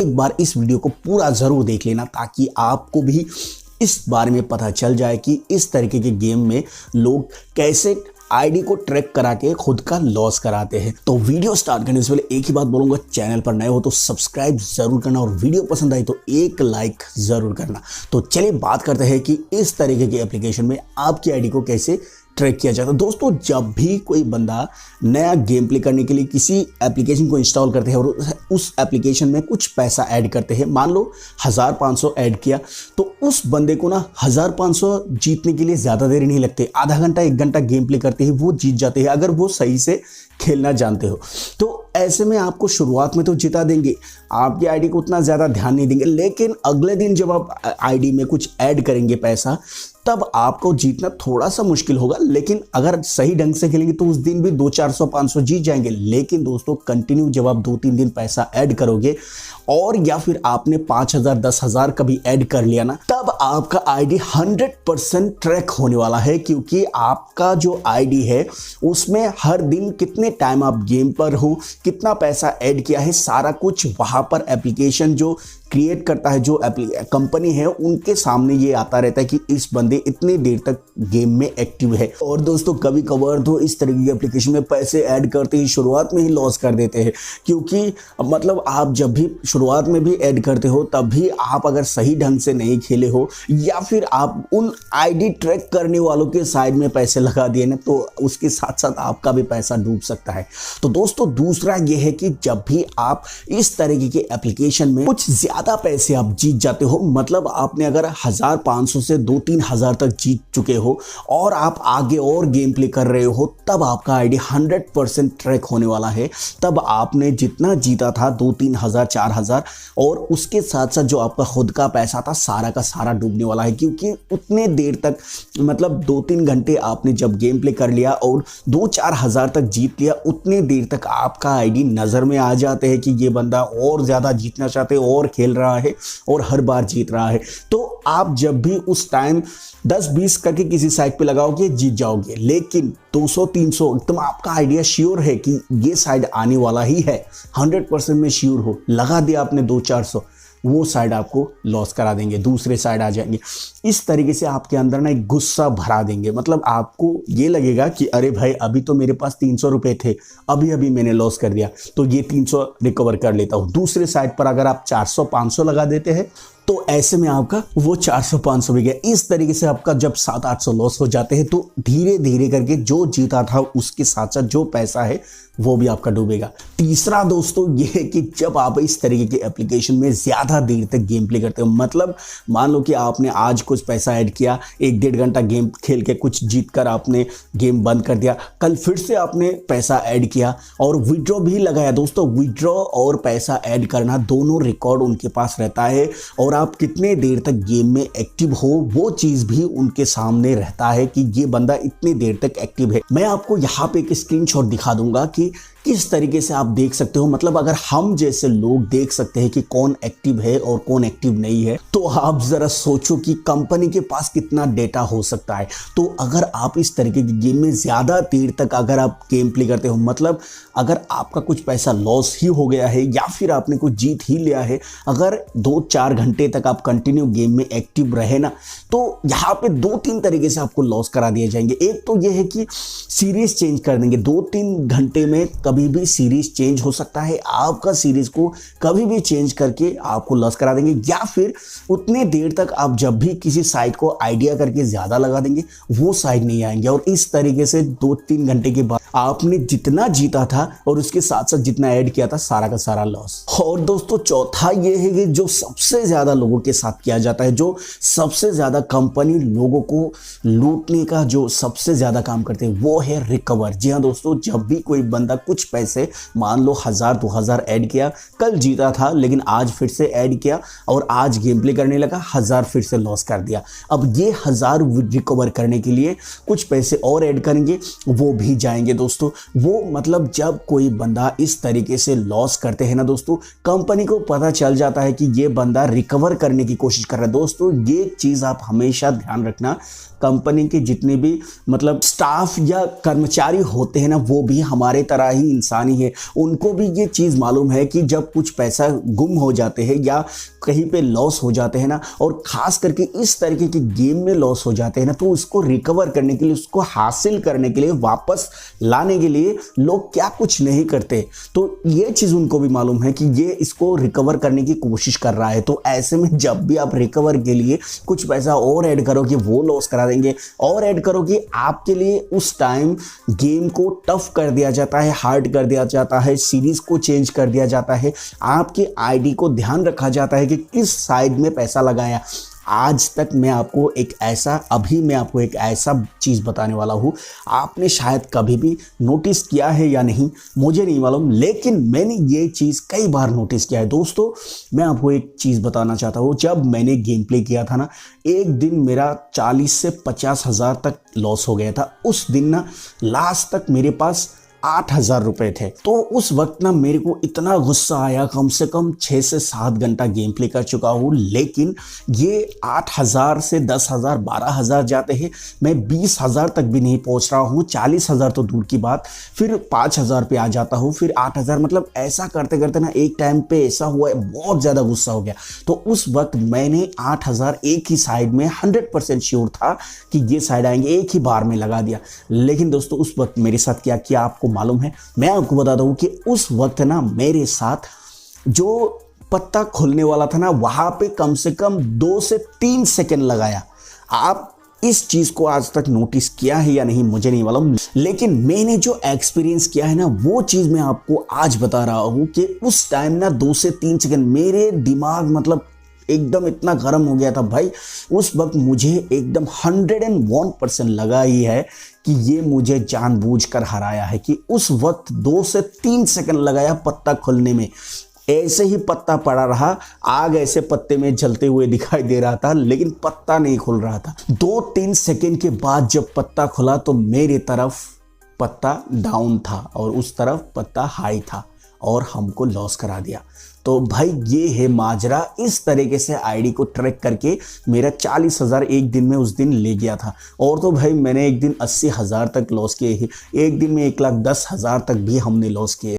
एक बार इस वीडियो को पूरा ज़रूर देख लेना ताकि आपको भी इस बारे में पता चल जाए कि इस तरीके के गेम में लोग कैसे आईडी को ट्रैक करा के खुद का लॉस कराते हैं। तो वीडियो स्टार्ट करने से पहले एक ही बात बोलूंगा, चैनल पर नए हो तो सब्सक्राइब जरूर करना और वीडियो पसंद आई तो एक लाइक जरूर करना। तो चलिए बात करते हैं कि इस तरीके के एप्लीकेशन में आपकी आईडी को कैसे ट्रैक किया जाता है। दोस्तों, जब भी कोई बंदा नया गेम प्ले करने के लिए किसी एप्लीकेशन को इंस्टॉल करते हैं और उस एप्लीकेशन में कुछ पैसा ऐड करते हैं, मान लो 1500 ऐड किया, तो उस बंदे को ना 1500 जीतने के लिए ज़्यादा देर नहीं लगते, आधा घंटा 1 घंटा गेम प्ले करते ही वो जीत जाते हैं अगर वो सही से खेलना जानते हो। तो ऐसे में आपको शुरुआत में तो जिता देंगे, आपकी आईडी को उतना ज़्यादा ध्यान नहीं देंगे, लेकिन अगले दिन जब आप आईडी में कुछ ऐड करेंगे पैसा, तब आपको जीतना थोड़ा सा मुश्किल होगा। लेकिन अगर सही ढंग से खेलेंगे तो उस दिन भी 200-400-500 जीत जाएंगे। लेकिन दोस्तों, कंटिन्यू जब आप 2-3 दिन पैसा ऐड करोगे और या फिर आपने 5000 10,000 कभी ऐड कर लिया ना, तब आपका आईडी 100% ट्रैक होने वाला है, क्योंकि आपका जो आईडी है उसमें हर दिन कितने टाइम आप गेम पर हो, कितना पैसा ऐड किया है, सारा कुछ वहां पर एप्लीकेशन जो क्रिएट करता है, जो कंपनी है, उनके सामने ये आता रहता है कि इस बंदे इतने देर तक गेम में एक्टिव है। और दोस्तों, कभी कभार तो इस तरीके की एप्लीकेशन में पैसे ऐड करते ही शुरुआत में ही लॉस कर देते हैं, क्योंकि मतलब आप जब भी शुरुआत में भी ऐड करते हो तब भी आप अगर सही ढंग से नहीं खेले हो या फिर आप उन आईडी ट्रैक करने वालों के साइड में पैसे लगा दिए ना, तो उसके साथ साथ आपका भी पैसा डूब सकता है। तो दोस्तों, दूसरा ये है कि जब भी आप इस तरीके के एप्लीकेशन में कुछ ज्यादा पैसे आप जीत जाते हो, मतलब आपने अगर 1500 से 2-3 हजार तक जीत चुके हो और आप आगे और गेम प्ले कर रहे हो, तब आपका आईडी 100% ट्रैक होने वाला है। तब आपने जितना जीता था 2-3 हजार 4 हजार, और उसके साथ साथ जो आपका खुद का पैसा था सारा का सारा डूबने वाला है, क्योंकि उतने देर तक मतलब 2-3 घंटे आपने जब गेम प्ले कर लिया और 2-4 हजार तक जीत लिया, उतने देर तक आपका आईडी नजर में आ जाते हैं कि ये बंदा और ज्यादा जीतना चाहते और खेल रहा है और हर बार जीत रहा है। तो आप जब भी उस टाइम 10-20 करके किसी साइड पे लगाओगे जीत जाओगे, लेकिन 200-300 एकदम आपका आइडिया श्योर है कि ये साइड आने वाला ही है, 100% में श्योर हो, लगा दिया आपने 200-400, वो साइड आपको लॉस करा देंगे, दूसरे साइड आ जाएंगे। इस तरीके से आपके अंदर ना एक गुस्सा भरा देंगे, मतलब आपको ये लगेगा कि अरे भाई, अभी तो मेरे पास 300 रुपए थे, अभी अभी मैंने लॉस कर दिया, तो ये 300 रिकवर कर लेता हूँ। दूसरे साइड पर अगर आप 400-500 लगा देते हैं तो ऐसे में आपका वो 400-500 भी गया। इस तरीके से आपका जब 700-800 लॉस हो जाते हैं तो धीरे धीरे करके जो जीता था उसके साथ साथ जो पैसा है वो भी आपका डूबेगा। तीसरा दोस्तों ये है कि जब आप इस तरीके के एप्लीकेशन में ज़्यादा देर तक गेम प्ले करते हो, मतलब मान लो कि आपने आज कुछ पैसा ऐड किया, 1-1.5 घंटा गेम खेल के कुछ जीत कर आपने गेम बंद कर दिया, कल फिर से आपने पैसा ऐड किया और विड्रॉ भी लगाया। दोस्तों, विड्रॉ और पैसा ऐड करना दोनों रिकॉर्ड उनके पास रहता है, और आप कितने देर तक गेम में एक्टिव हो वो चीज़ भी उनके सामने रहता है कि ये बंदा इतनी देर तक एक्टिव है। मैं आपको यहाँ पे एक स्क्रीनशॉट दिखा दूंगा कि किस तरीके से आप देख सकते हो, मतलब अगर हम जैसे लोग देख सकते हैं कि कौन एक्टिव है और कौन एक्टिव नहीं है, तो आप जरा सोचो कि कंपनी के पास कितना डेटा हो सकता है। तो अगर आप इस तरीके की गेम में ज़्यादा देर तक अगर आप गेम प्ले करते हो, मतलब अगर आपका कुछ पैसा लॉस ही हो गया है या फिर आपने कुछ जीत ही लिया है, अगर 2-4 घंटे तक आप कंटिन्यू गेम में एक्टिव रहे ना, तो यहाँ पे 2-3 तरीके से आपको लॉस करा दिए जाएंगे। एक तो ये है कि सीरीज चेंज कर देंगे, 2-3 घंटे में कभी भी सीरीज चेंज हो सकता है, आपका सीरीज को कभी भी चेंज करके आपको लॉस करा देंगे, या फिर उतने देर तक आप जब भी किसी साइड को आइडिया करके ज्यादा लगा देंगे वो साइड नहीं आएंगे, और इस तरीके से 2-3 घंटे के बाद आपने जितना जीता था और उसके साथ साथ जितना ऐड किया था सारा का सारा लॉस। और दोस्तों, चौथा ये है कि जो सबसे ज्यादा लोगों के साथ किया जाता है, जो सबसे ज्यादा कंपनी लोगों को लूटने का जो सबसे ज्यादा काम करते हैं, वो है रिकवर। जी हाँ दोस्तों, जब भी कोई बंदा कुछ पैसे मान लो 1000-2000 ऐड किया, कल जीता था लेकिन आज फिर से ऐड किया और आज गेम प्ले करने लगा, 1000 फिर से लॉस कर दिया। अब ये 1000 रिकवर करने के लिए कुछ पैसे और ऐड करेंगे, वो भी जाएंगे दोस्तों। वो मतलब जब कोई बंदा इस तरीके से लॉस करते हैं ना दोस्तों, कंपनी को पता चल जाता है कि ये बंदा रिकवर करने की कोशिश कर रहा है। दोस्तों, ये चीज़ आप हमेशा ध्यान रखना, कंपनी के जितने भी मतलब स्टाफ या कर्मचारी होते हैं ना, वो भी हमारे तरह ही इंसान ही है, उनको भी ये चीज़ मालूम है कि जब कुछ पैसा गुम हो जाते हैं या कहीं पे लॉस हो जाते हैं ना, और ख़ास करके इस तरीके के गेम में लॉस हो जाते हैं ना, तो उसको रिकवर करने के लिए, उसको हासिल करने के लिए, वापस लाने के लिए लोग क्या कुछ नहीं करते। तो ये चीज़ उनको भी मालूम है कि ये इसको रिकवर करने की कोशिश कर रहा है। तो ऐसे में जब भी आप रिकवर के लिए कुछ पैसा और ऐड करो कि वो लॉस करा देंगे, और ऐड करो कि आपके लिए उस टाइम गेम को टफ कर दिया जाता है, हार्ड कर दिया जाता है, सीरीज को चेंज कर दिया जाता है, आपकी आईडी को ध्यान रखा जाता है कि किस साइड में पैसा लगाया। आज तक मैं आपको एक ऐसा चीज़ बताने वाला हूँ, आपने शायद कभी भी नोटिस किया है या नहीं मुझे नहीं मालूम, लेकिन मैंने ये चीज़ कई बार नोटिस किया है। दोस्तों मैं आपको एक चीज़ बताना चाहता हूँ, जब मैंने गेम प्ले किया था ना, एक दिन मेरा 40 से 50 हज़ार तक लॉस हो गया था। उस दिन ना लास्ट तक मेरे पास 8,000 रुपये थे। तो उस वक्त ना मेरे को इतना गुस्सा आया, कम से कम 6 से 7 घंटा गेम प्ले कर चुका हूँ, लेकिन ये 8,000 से 10,000 12,000 जाते हैं, मैं 20,000 तक भी नहीं पहुँच रहा हूँ, 40,000 तो दूर की बात, फिर 5,000 पे आ जाता हूँ, फिर 8,000, मतलब ऐसा करते करते ना एक टाइम पे ऐसा हुआ, बहुत ज़्यादा गुस्सा हो गया। तो उस वक्त मैंने 8,000 एक ही साइड में 100% श्योर था कि ये साइड आएंगे, एक ही बार में लगा दिया। लेकिन दोस्तों उस वक्त मेरे साथ क्या किया आपको मालूम है? मैं आपको बताता हूं कि उस वक्त ना मेरे साथ जो पत्ता खुलने वाला था ना, वहां पे कम से कम 2 से 3 सेकंड लगाया। आप इस चीज को आज तक नोटिस किया है या नहीं मुझे नहीं मालूम, लेकिन मैंने जो एक्सपीरियंस किया है ना, वो चीज मैं आपको आज बता रहा हूं कि उस टाइम ना 2 से 3 सेकंड मेरे दिमाग मतलब एकदम इतना गर्म हो गया था भाई। उस वक्त मुझे एकदम 101% लगा ही है कि ये मुझे जानबूझकर हराया है, कि उस वक्त 2 से 3 सेकंड लगाया पत्ता खुलने में। ऐसे ही पत्ता पड़ा रहा, आग ऐसे पत्ते में जलते हुए दिखाई दे रहा था, लेकिन पत्ता नहीं खुल रहा था। 2-3 सेकंड के बाद जब पत्ता खुला तो मेरी तरफ पत्ता डाउन था और उस तरफ पत्ता हाई था, और हमको लॉस करा दिया। तो भाई ये है माजरा। इस तरीके से आईडी को ट्रैक करके मेरा 40,000 एक दिन में उस दिन ले गया था। और तो भाई मैंने एक दिन 80,000 तक लॉस किए हैं, एक दिन में 1,10,000 तक भी हमने लॉस किए।